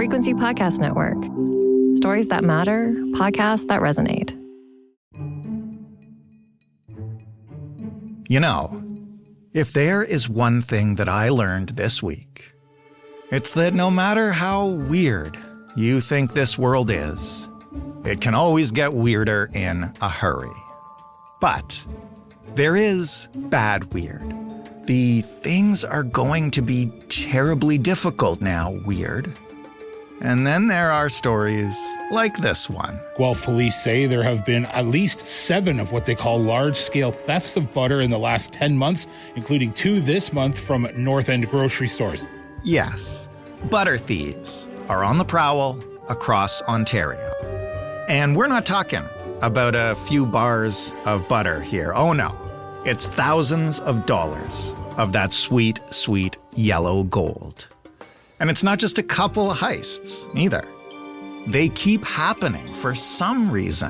Frequency Podcast Network. Stories that matter, podcasts that resonate. You know, if there is one thing that I learned this week, it's that no matter how weird you think this world is, it can always get weirder in a hurry. But there is bad weird. The things are going to be terribly difficult now weird. And then there are stories like this one. Guelph police say there have been at least 7 of what they call large-scale thefts of butter in the last 10 months, including 2 this month from North End grocery stores. Yes, butter thieves are on the prowl across Ontario. And we're not talking about a few bars of butter here. Oh no, it's thousands of dollars of that sweet, sweet yellow gold. And it's not just a couple of heists either. They keep happening for some reason.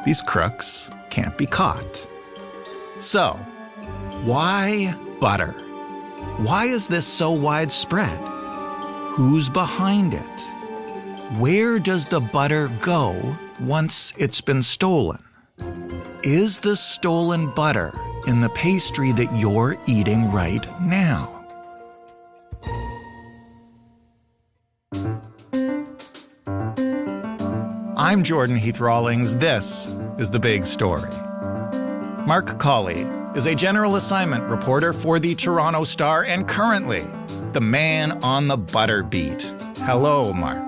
These crooks can't be caught. So, why butter? Why is this so widespread? Who's behind it? Where does the butter go once it's been stolen? Is the stolen butter in the pastry that you're eating right now? I'm Jordan Heath Rawlings. This is The Big Story. Mark Colley is a general assignment reporter for the Toronto Star and currently the man on the butter beat. Hello, Mark.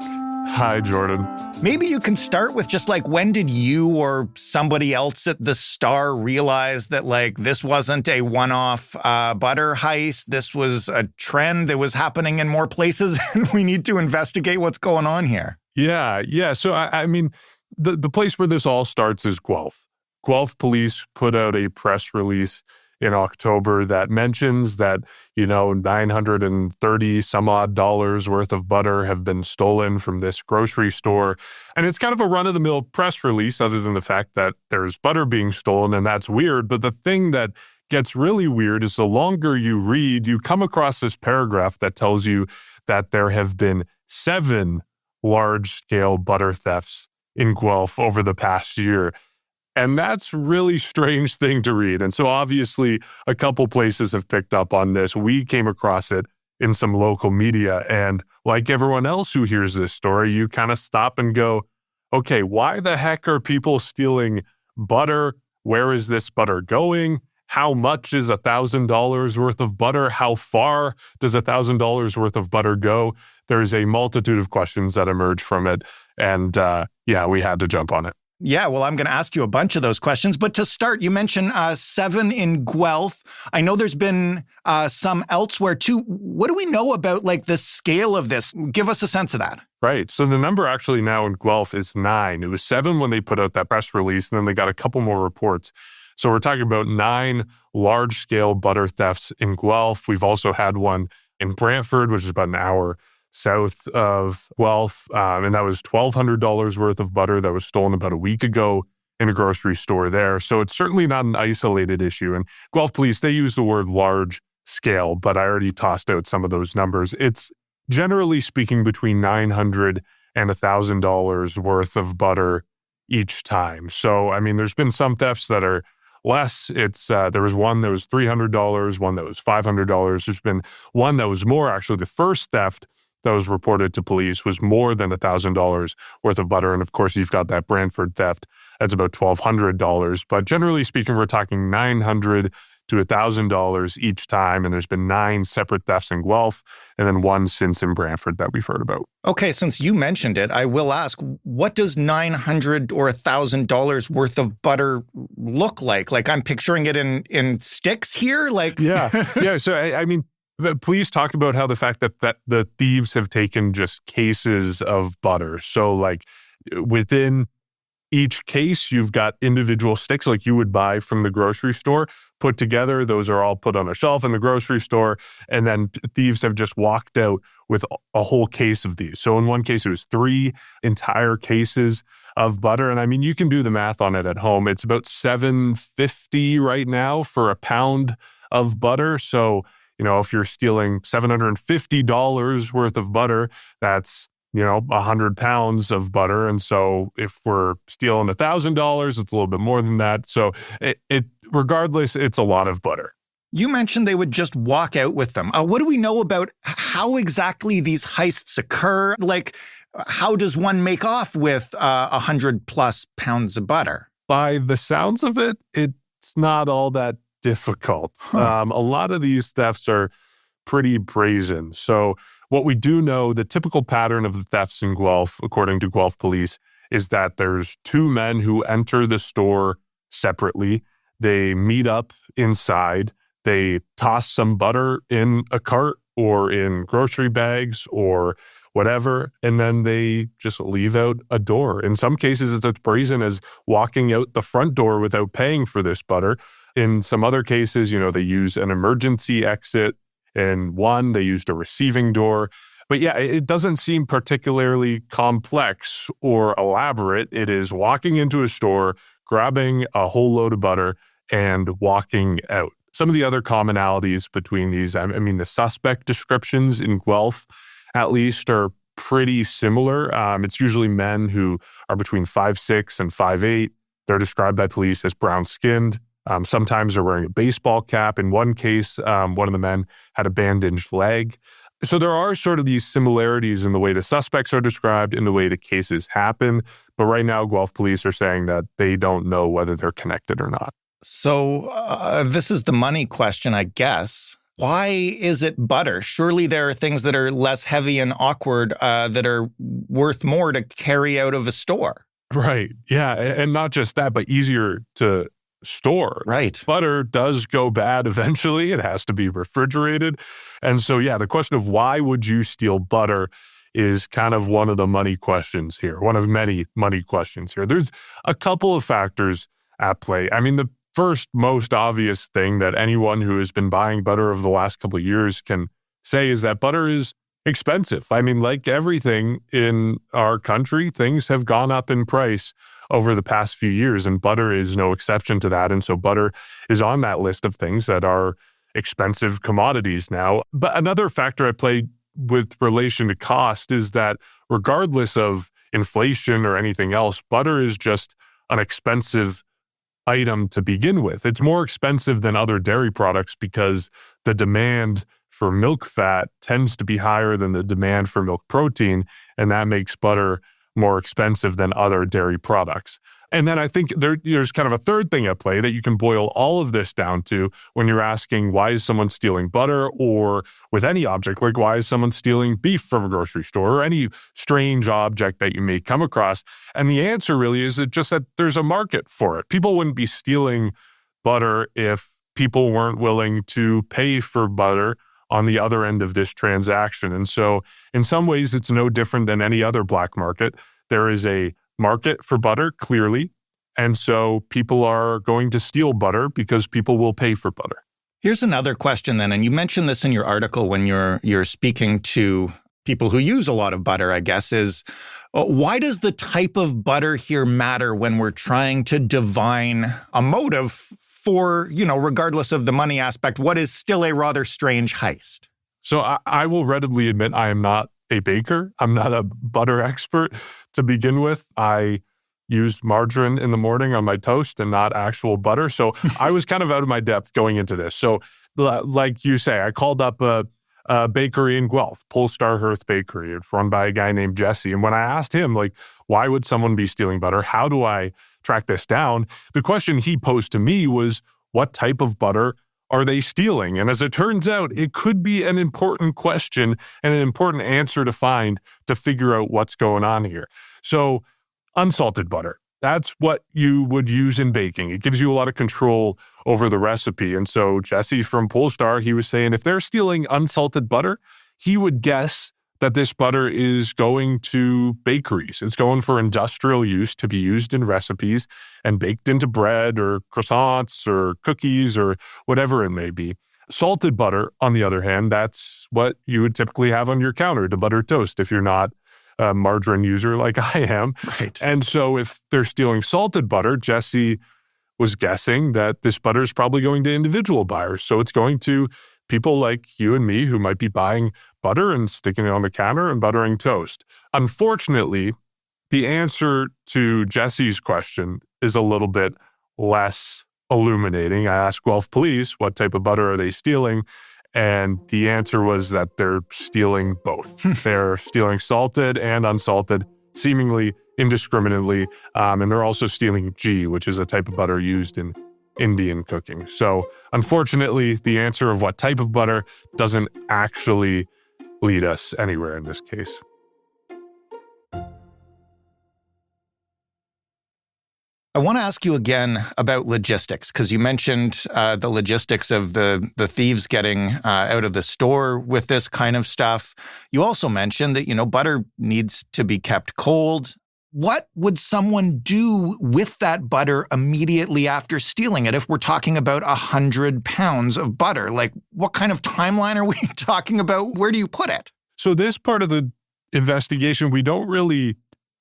Hi, Jordan. Maybe you can start with just when did you or somebody else at the Star realize that this wasn't a one-off butter heist? This was a trend that was happening in more places and we need to investigate what's going on here. Yeah. So, I mean, the place where this all starts is Guelph. Guelph police put out a press release in October that mentions that, $930 some odd worth of butter have been stolen from this grocery store. And it's kind of a run-of-the-mill press release other than the fact that there's butter being stolen, and that's weird. But the thing that gets really weird is the longer you read, you come across this paragraph that tells you that there have been 7 large-scale butter thefts in Guelph over the past year. And that's a really strange thing to read. And so obviously a couple places have picked up on this. We came across it in some local media. And like everyone else who hears this story, you kind of stop and go, okay, why the heck are people stealing butter? Where is this butter going? How much is $1,000 worth of butter? How far does $1,000 worth of butter go? There's a multitude of questions that emerge from it. And we had to jump on it. Yeah, well, I'm going to ask you a bunch of those questions. But to start, you mentioned 7 in Guelph. I know there's been some elsewhere too. What do we know about the scale of this? Give us a sense of that. Right. So the number actually now in Guelph is 9. It was 7 when they put out that press release, and then they got a couple more reports. So we're talking about 9 large-scale butter thefts in Guelph. We've also had one in Brantford, which is about an hour south of Guelph, and that was $1,200 worth of butter that was stolen about a week ago in a grocery store there. So it's certainly not an isolated issue. And Guelph police, they use the word large scale, but I already tossed out some of those numbers. It's generally speaking between $900 and $1,000 worth of butter each time. So, I mean, there's been some thefts that are less. There was one that was $300, one that was $500. There's been one that was more. Actually, the first theft that was reported to police was more than $1,000 worth of butter. And of course, you've got that Brantford theft. That's about $1,200. But generally speaking, we're talking $900 to $1,000 each time. And there's been 9 separate thefts in Guelph and then 1 since in Brantford that we've heard about. Okay, since you mentioned it, I will ask, what does $900 or $1,000 worth of butter look like? I'm picturing it in sticks here? Yeah. So, I mean, please talk about how the fact that the thieves have taken just cases of butter. So within each case, you've got individual sticks like you would buy from the grocery store put together. Those are all put on a shelf in the grocery store. And then thieves have just walked out with a whole case of these. So in one case, it was 3 entire cases of butter. And I mean, you can do the math on it at home. It's about $7.50 right now for a pound of butter. So if you're stealing $750 worth of butter, that's 100 pounds of butter. And so if we're stealing $1,000, it's a little bit more than that. So regardless, it's a lot of butter. You mentioned they would just walk out with them. What do we know about how exactly these heists occur? Like, how does one make off with 100 plus pounds of butter? By the sounds of it, it's not all that difficult. A lot of these thefts are pretty brazen. So what we do know, the typical pattern of the thefts in Guelph, according to Guelph police, is that there's two men who enter the store separately. They meet up inside. They toss some butter in a cart or in grocery bags or whatever, and then they just leave out a door. In some cases, it's as brazen as walking out the front door without paying for this butter. In some other cases, they use an emergency exit. In one, they used a receiving door. But yeah, it doesn't seem particularly complex or elaborate. It is walking into a store, grabbing a whole load of butter, and walking out. Some of the other commonalities between these, the suspect descriptions in Guelph, at least, are pretty similar. It's usually men who are between 5'6" and 5'8". They're described by police as brown-skinned. Sometimes they're wearing a baseball cap. In one case, one of the men had a bandaged leg. So there are sort of these similarities in the way the suspects are described, in the way the cases happen. But right now, Guelph police are saying that they don't know whether they're connected or not. So this is the money question, I guess. Why is it butter? Surely there are things that are less heavy and awkward that are worth more to carry out of a store. Right. Yeah. And not just that, but easier to store. Right. Butter does go bad eventually. It has to be refrigerated. And so, yeah, the question of why would you steal butter is kind of one of the money questions here, one of many money questions here. There's a couple of factors at play. The first most obvious thing that anyone who has been buying butter over the last couple of years can say is that butter is expensive. Like everything in our country, things have gone up in price over the past few years, and butter is no exception to that. And so butter is on that list of things that are expensive commodities now. But another factor at play with relation to cost is that regardless of inflation or anything else, butter is just an expensive item to begin with. It's more expensive than other dairy products because the demand for milk fat tends to be higher than the demand for milk protein, and that makes butter more expensive than other dairy products. And then I think there's kind of a third thing at play that you can boil all of this down to when you're asking why is someone stealing butter, or with any object, like why is someone stealing beef from a grocery store or any strange object that you may come across. And the answer really is just that there's a market for it. People wouldn't be stealing butter if people weren't willing to pay for butter on the other end of this transaction. And so in some ways, it's no different than any other black market. There is a market for butter, clearly. And so people are going to steal butter because people will pay for butter. Here's another question then, and you mentioned this in your article when you're speaking to people who use a lot of butter, I guess, is why does the type of butter here matter when we're trying to divine a motive for, regardless of the money aspect, what is still a rather strange heist? So I will readily admit I am not a baker. I'm not a butter expert to begin with. I use margarine in the morning on my toast and not actual butter. So I was kind of out of my depth going into this. So like you say, I called up a bakery in Guelph, Polestar Hearth Bakery. It's run by a guy named Jesse. And when I asked him, why would someone be stealing butter? How do I track this down? The question he posed to me was, what type of butter are they stealing? And as it turns out, it could be an important question and an important answer to find to figure out what's going on here. So unsalted butter, that's what you would use in baking. It gives you a lot of control over the recipe. And so Jesse from Polestar, he was saying if they're stealing unsalted butter, he would guess that this butter is going to bakeries. It's going for industrial use to be used in recipes and baked into bread or croissants or cookies or whatever it may be. Salted butter, on the other hand, that's what you would typically have on your counter to butter toast if you're not a margarine user like I am. Right. And so if they're stealing salted butter, Jesse was guessing that this butter is probably going to individual buyers. So it's going to people like you and me who might be buying butter and sticking it on the counter and buttering toast. Unfortunately, the answer to Jesse's question is a little bit less illuminating. I asked Guelph police, what type of butter are they stealing? And the answer was that they're stealing both. They're stealing salted and unsalted, seemingly indiscriminately. And they're also stealing ghee, which is a type of butter used in Indian cooking. So unfortunately, the answer of what type of butter doesn't actually lead us anywhere in this case. I want to ask you again about logistics, because you mentioned the logistics of the thieves getting out of the store with this kind of stuff. You also mentioned that, butter needs to be kept cold. What would someone do with that butter immediately after stealing it if we're talking about 100 pounds of butter? Like, what kind of timeline are we talking about? Where do you put it? So this part of the investigation, we don't really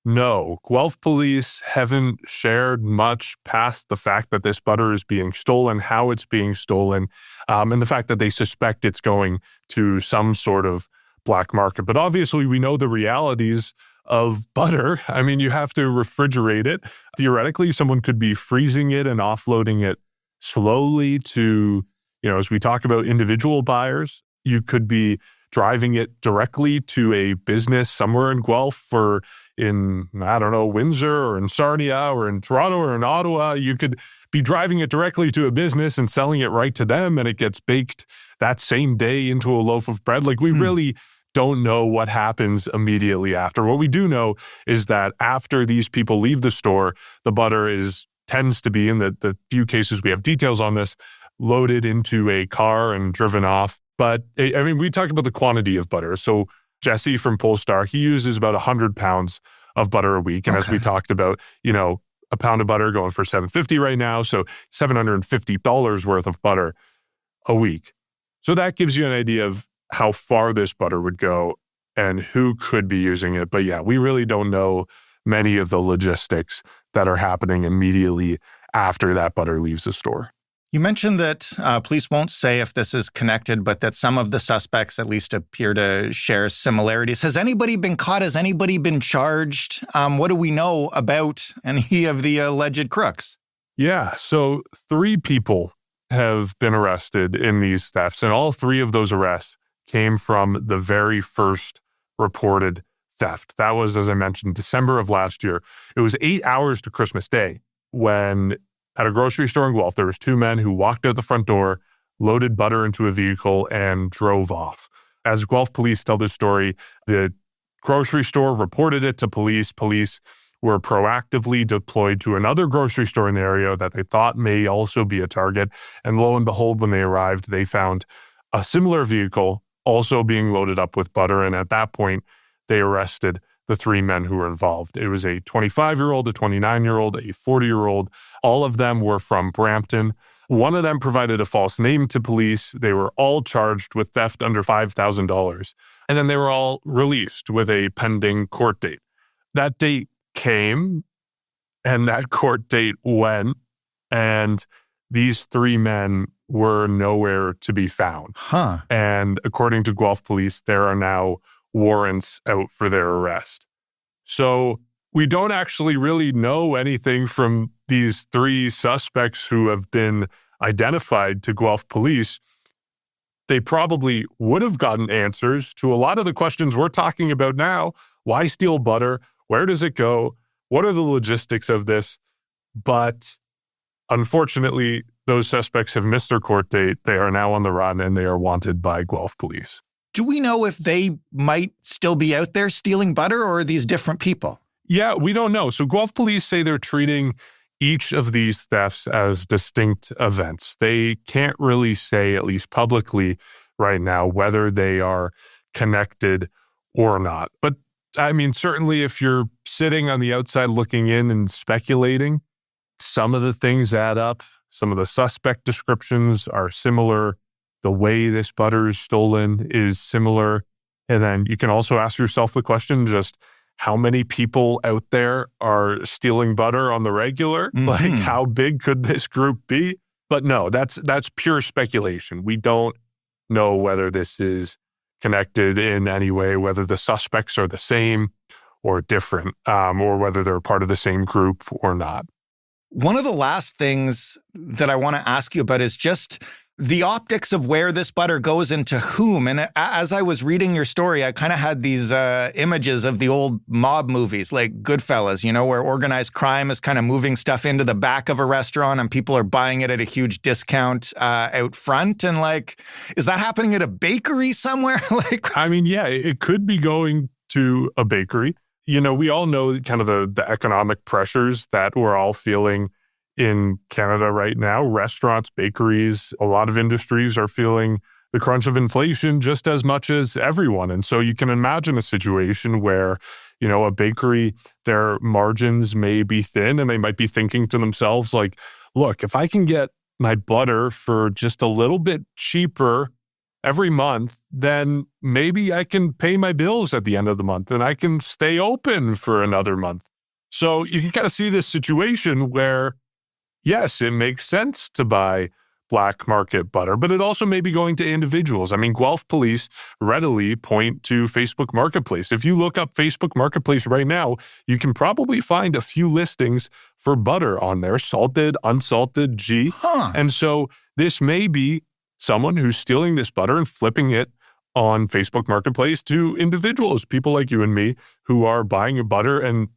know. Guelph police haven't shared much past the fact that this butter is being stolen, how it's being stolen, and the fact that they suspect it's going to some sort of black market. But obviously, we know the realities of butter. I mean, you have to refrigerate it. Theoretically, someone could be freezing it and offloading it slowly to, as we talk about individual buyers, you could be driving it directly to a business somewhere in Guelph or in, Windsor or in Sarnia or in Toronto or in Ottawa. You could be driving it directly to a business and selling it right to them, and it gets baked that same day into a loaf of bread. Like, we really don't know what happens immediately after. What we do know is that after these people leave the store, the butter tends to be, in the few cases we have details on this, loaded into a car and driven off. But we talked about the quantity of butter. So Jesse from Polestar, he uses about 100 pounds of butter a week. And as we talked about, a pound of butter going for $7.50 right now. So $750 worth of butter a week. So that gives you an idea of how far this butter would go and who could be using it. But yeah, we really don't know many of the logistics that are happening immediately after that butter leaves the store. You mentioned that police won't say if this is connected, but that some of the suspects at least appear to share similarities. Has anybody been caught? Has anybody been charged? What do we know about any of the alleged crooks? Yeah, so 3 people have been arrested in these thefts, and all 3 of those arrests came from the very first reported theft. That was, as I mentioned, December of last year. It was 8 hours to Christmas Day when, at a grocery store in Guelph, there was 2 men who walked out the front door, loaded butter into a vehicle, and drove off. As Guelph police tell this story, the grocery store reported it to police. Police were proactively deployed to another grocery store in the area that they thought may also be a target. And lo and behold, when they arrived, they found a similar vehicle also being loaded up with butter. And at that point, they arrested the 3 men who were involved. It was a 25-year-old, a 29-year-old, a 40-year-old. All of them were from Brampton. One of them provided a false name to police. They were all charged with theft under $5,000. And then they were all released with a pending court date. That date came, and that court date went, and these 3 men were nowhere to be found. And according to Guelph police, there are now warrants out for their arrest. So we don't actually really know anything from these 3 suspects who have been identified to Guelph police. They probably would have gotten answers to a lot of the questions we're talking about now. Why steal butter? Where does it go? What are the logistics of this? But unfortunately, those suspects have missed their court date. They are now on the run, and they are wanted by Guelph police. Do we know if they might still be out there stealing butter, or are these different people? Yeah, we don't know. So Guelph police say they're treating each of these thefts as distinct events. They can't really say, at least publicly right now, whether they are connected or not. But certainly if you're sitting on the outside looking in and speculating, some of the things add up. Some of the suspect descriptions are similar. The way this butter is stolen is similar. And then you can also ask yourself the question, just how many people out there are stealing butter on the regular? Like, how big could this group be? But no, that's pure speculation. We don't know whether this is connected in any way, whether the suspects are the same or different, or whether they're part of the same group or not. One of the last things that I want to ask you about is just the optics of where this butter goes into whom. And as I was reading your story, I kind of had these images of the old mob movies like Goodfellas, where organized crime is kind of moving stuff into the back of a restaurant and people are buying it at a huge discount out front. And is that happening at a bakery somewhere? Yeah, it could be going to a bakery. We all know kind of the economic pressures that we're all feeling in Canada right now. Restaurants, bakeries, a lot of industries are feeling the crunch of inflation just as much as everyone. And so you can imagine a situation where, a bakery, their margins may be thin and they might be thinking to themselves like, look, if I can get my butter for just a little bit cheaper every month, then maybe I can pay my bills at the end of the month and I can stay open for another month. So you can kind of see this situation where, yes, it makes sense to buy black market butter, but it also may be going to individuals. Guelph police readily point to Facebook Marketplace. If you look up Facebook Marketplace right now, you can probably find a few listings for butter on there, salted, unsalted, G. And so this may be someone who's stealing this butter and flipping it on Facebook Marketplace to individuals, people like you and me, who are buying your butter and,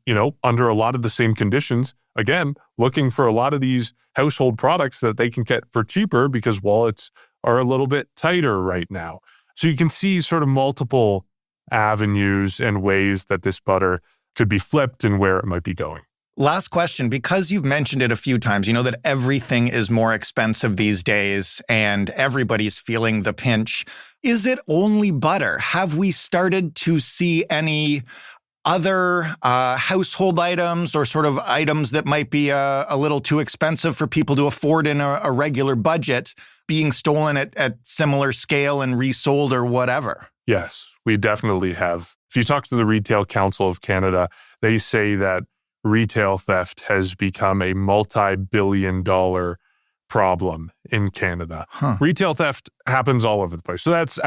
under a lot of the same conditions, again, looking for a lot of these household products that they can get for cheaper because wallets are a little bit tighter right now. So you can see sort of multiple avenues and ways that this butter could be flipped and where it might be going. Last question, because you've mentioned it a few times, that everything is more expensive these days and everybody's feeling the pinch. Is it only butter? Have we started to see any other household items or sort of items that might be a little too expensive for people to afford in a regular budget being stolen at similar scale and resold or whatever? Yes, we definitely have. If you talk to the Retail Council of Canada, they say that retail theft has become a multi-billion-dollar problem in Canada. Retail theft happens all over the place. So that's,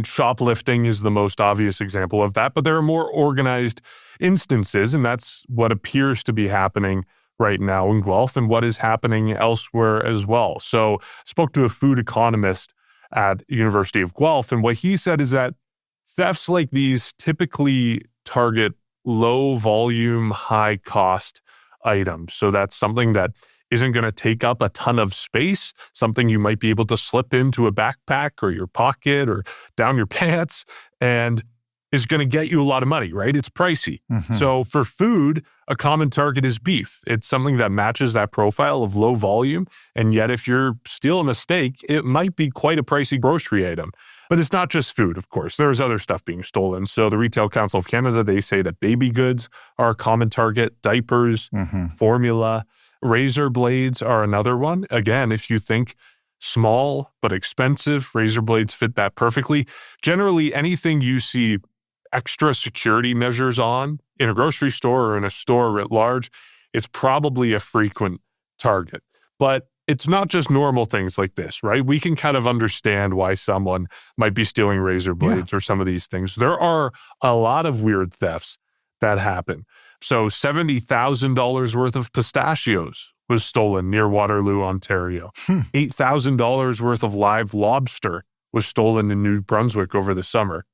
shoplifting is the most obvious example of that, but there are more organized instances, and that's what appears to be happening right now in Guelph and what is happening elsewhere as well. So I spoke to a food economist at the University of Guelph, and what he said is that thefts like these typically target low volume, high cost items. So that's something that isn't going to take up a ton of space, something you might be able to slip into a backpack or your pocket or down your pants and is going to get you a lot of money, right? It's pricey. So for food, a common target is beef. It's something that matches that profile of low volume. And yet if you're stealing a steak, it might be quite a pricey grocery item. But it's not just food, of course. There's other stuff being stolen. So the Retail Council of Canada, they say that baby goods are a common target, diapers, formula, razor blades are another one. Again, if you think small but expensive, razor blades fit that perfectly. Generally, anything you see extra security measures on in a grocery store or in a store writ large, it's probably a frequent target. But it's not just normal things like this, right? We can kind of understand why someone might be stealing razor blades or some of these things. There are a lot of weird thefts that happen. So $70,000 worth of pistachios was stolen near Waterloo, Ontario. $8,000 worth of live lobster was stolen in New Brunswick over the summer.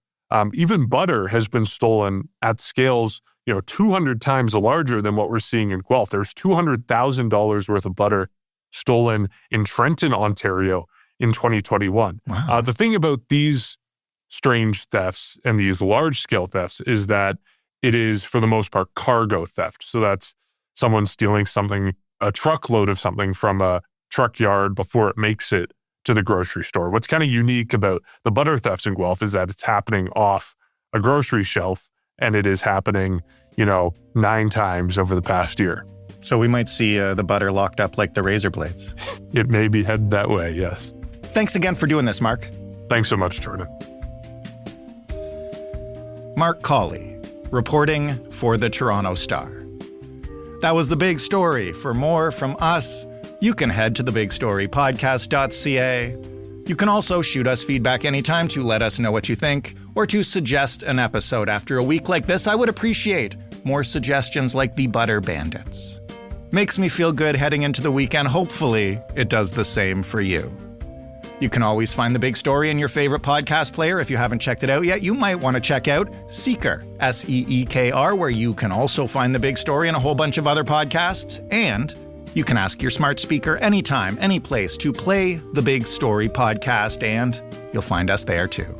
Even butter has been stolen at scales, 200 times larger than what we're seeing in Guelph. There's $200,000 worth of butter stolen in Trenton, Ontario in 2021. Wow. The thing about these strange thefts and these large-scale thefts is that it is, for the most part, cargo theft. So that's someone stealing something, a truckload of something from a truck yard before it makes it to the grocery store. What's kind of unique about the butter thefts in Guelph is that it's happening off a grocery shelf, and it is happening, 9 times over the past year. So we might see the butter locked up like the razor blades. It may be headed that way, yes. Thanks again for doing this, Mark. Thanks so much, Jordan. Mark Colley, reporting for the Toronto Star. That was the big story. For more from us, you can head to thebigstorypodcast.ca. You can also shoot us feedback anytime to let us know what you think, or to suggest an episode. After a week like this, I would appreciate more suggestions like the Butter Bandits. Makes me feel good heading into the weekend. Hopefully, it does the same for you. You can always find The Big Story in your favorite podcast player. If you haven't checked it out yet, you might want to check out Seeker, Seekr, where you can also find The Big Story and a whole bunch of other podcasts. And you can ask your smart speaker anytime, any place to play The Big Story podcast, and you'll find us there too.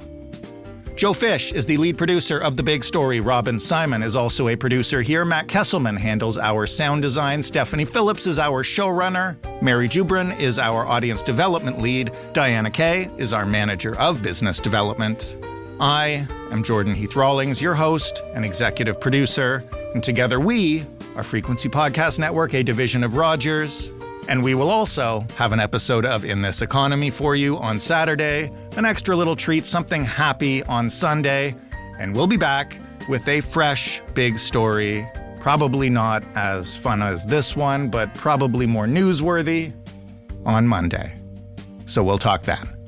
Joe Fish is the lead producer of The Big Story. Robin Simon is also a producer here. Matt Kesselman handles our sound design. Stephanie Phillips is our showrunner. Mary Jubrin is our audience development lead. Diana Kay is our manager of business development. I am Jordan Heath-Rawlings, your host and executive producer. And together we are Frequency Podcast Network, a division of Rogers. And we will also have an episode of In This Economy for you on Saturday, an extra little treat, something happy on Sunday, and we'll be back with a fresh big story, probably not as fun as this one, but probably more newsworthy on Monday. So we'll talk then.